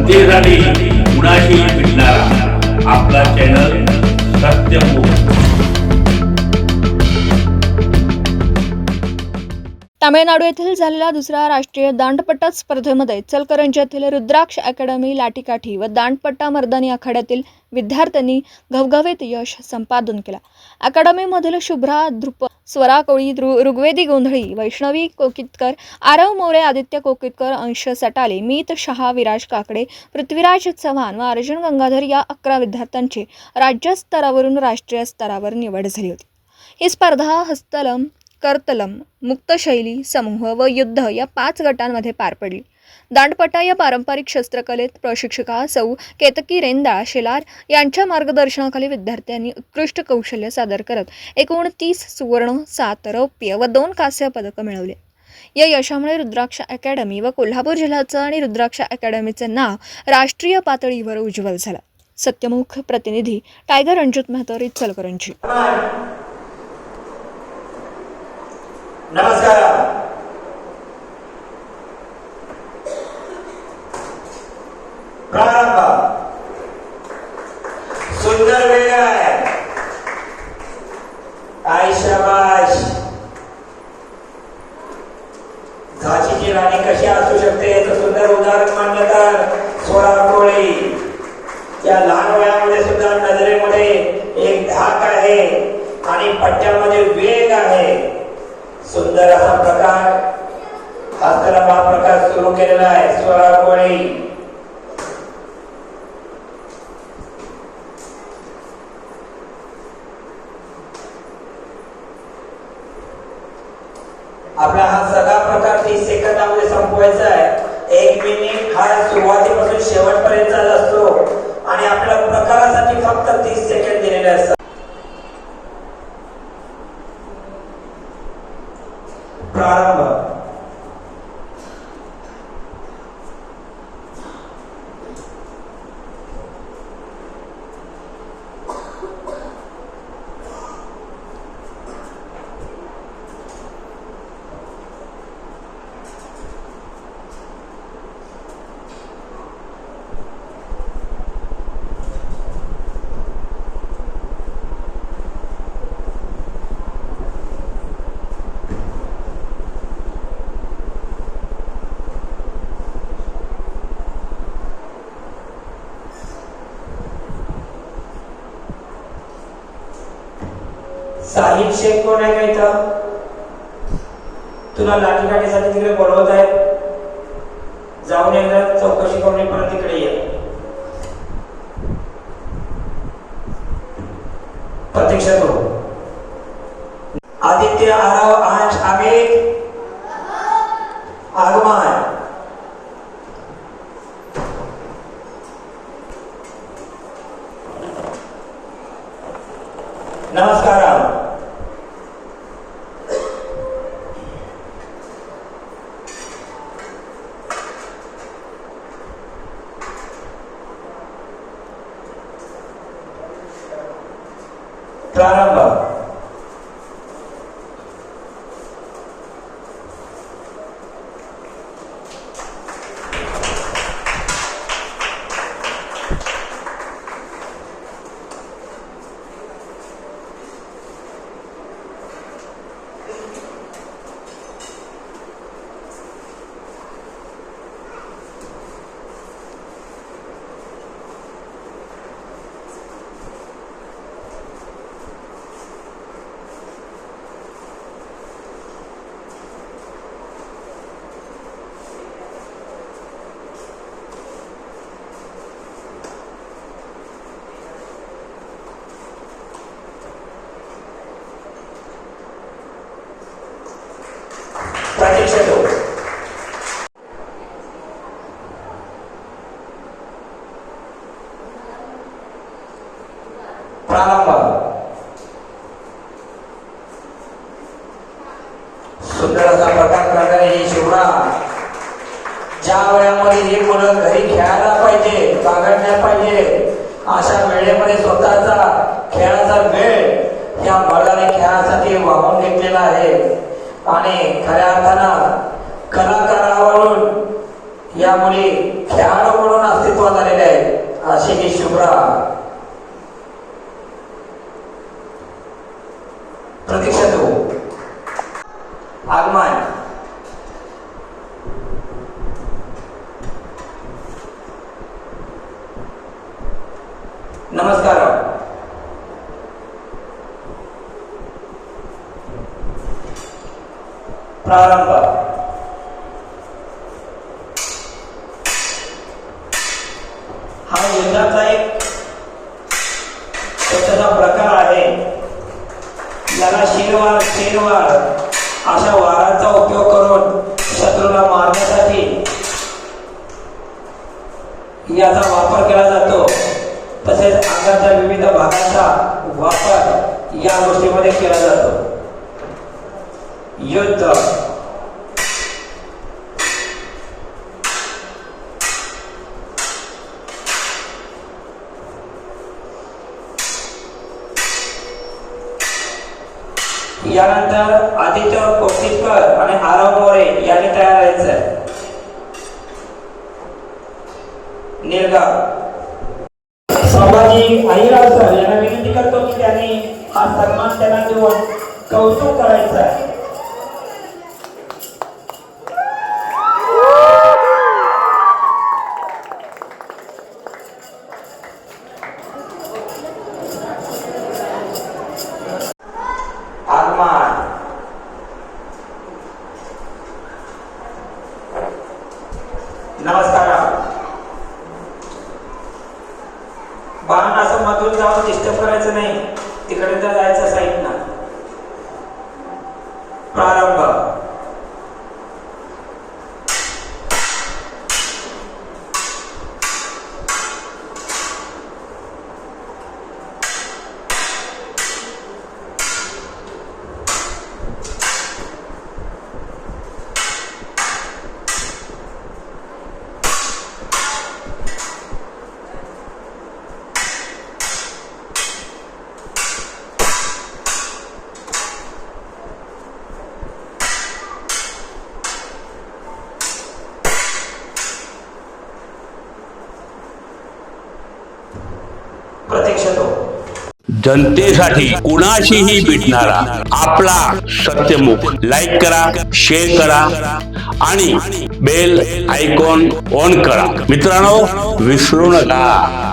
जनतेसाठी कुणाशी भेटणारा आपला चॅनल सत्यमुख। तामिळनाडू येथील झालेल्या दुसऱ्या राष्ट्रीय दांडपट्टा स्पर्धेमध्ये इचलकरंजी येथील रुद्राक्ष अकॅडमी लाठीकाठी व दांडपट्टा मर्दानी आखाड्यातील विद्यार्थ्यांनी घवघवीत यश संपादन केला। अकॅडमीमधील शुभ्रा ध्रुप, स्वरा कोळी, ऋग्वेदी गोंधळी, वैष्णवी कोकितकर, आरव मोरे, आदित्य कोकितकर, अंश सटाले, मीत शहा, विराज काकडे, पृथ्वीराज चव्हाण व अर्जुन गंगाधर या 11 विद्यार्थ्यांची राज्य स्तरावरून राष्ट्रीय स्तरावर निवड झाली होती। ही स्पर्धा हस्तकला, करतलम, मुक्तशैली, समूह व युद्ध या 5 गटांमध्ये पार पडली। दांडपट्टा या पारंपरिक शस्त्रकलेत प्रशिक्षिका सौ केतकी रेंदाळ शेलार यांच्या मार्गदर्शनाखाली विद्यार्थ्यांनी उत्कृष्ट कौशल्य सादर करत एकूण 30 सुवर्ण, 7 रौप्य व 2 कांस्य पदक मिळवले। या यशामुळे रुद्राक्ष अकॅडमी व कोल्हापूर जिल्ह्याचं आणि रुद्राक्ष अकॅडमीचं नाव राष्ट्रीय पातळीवर उज्ज्वल झालं। सत्यमुख प्रतिनिधी टायगर रणजित मेहतर, इचलकरंजी। नमस्कार। प्रारंभ। सुंदर वेग आहे। आई शाबाश। झाशीची राणी कशी असू शकते याचं सुंदर उदाहरण मानलं तर स्वरा कोळी। या लहान वयामध्ये सुद्धा नजरेमध्ये एक धाक आहे आणि पट्ट्यामध्ये वेग आहे। सुंदर असा प्रकार हस्तकला प्रकार सुरू केलेला आहे स्वरा कोळी। आपला हा सगळा प्रकार 30 सेकंदामध्ये संपवायचा आहे। 1 मिनिट हा सुरुवातीपासून शेवटपर्यंतचा असतो आणि आपल्या प्रकारासाठी फक्त 30 सेकंद दिलेले असतात। प्रारंभ। साहिब शेख कोण आहे का इथं? तुला लाठीकाठीसाठी तिकडे बोलवत आहेत, जाऊन एकदा चौकशी करून परत तिकडे ये। प्रतीक्षा करू। आदित्य, आरव, अंश, अमित आगमन। नमस्कार। प्रारंभ। प्रतीक्षा करू। प्रारंभ। सुंदर असा प्रकार करणारी ही शिवरा ज्या वेळामध्ये ही मुलं घरी खेळायला पाहिजे, बागडल्या पाहिजे, अशा वेळेमध्ये स्वतःचा खेळाचा वेळ या बळाने खेळासाठी वाहून घेतलेला आहे आणि खऱ्या अर्थानं कलाकारावरून या मुली खेळाडू म्हणून अस्तित्व आगमन. नमस्कार. प्रारंभ. हा युद्धाचा एक स्वतःचा प्रकार आहे. याला शेरवार अशा वारांचा उपयोग करून शत्रूला मारण्यासाठी याचा वापर केला जातो. तसेच अंगाच्या विविध भागांचा वापर या गोष्टीमध्ये केला जातो. युद्ध. यानंतर आदित्य कोटीकर आणि आरव मोरे यांनी तयार व्हायचं. निलगाव. संभाजी अहिराव सर यांना विनंती करतो की त्यांनी हा सन्मान त्यांना देऊन कौतुक करायचं आहे. आगमन. नमस्कार. बाण असं मधून जाऊन डिस्टर्ब करायचं नाही, तिकडे तर जायचं साईडनं. प्रारंभ. प्रतीक्षतो. जनतेसाठी कुणाशीही भेटणारा आपला सत्यमुख. लाईक करा, शेअर करा आणि बेल आयकॉन ऑन करा. मित्रांनो, विसरू नका.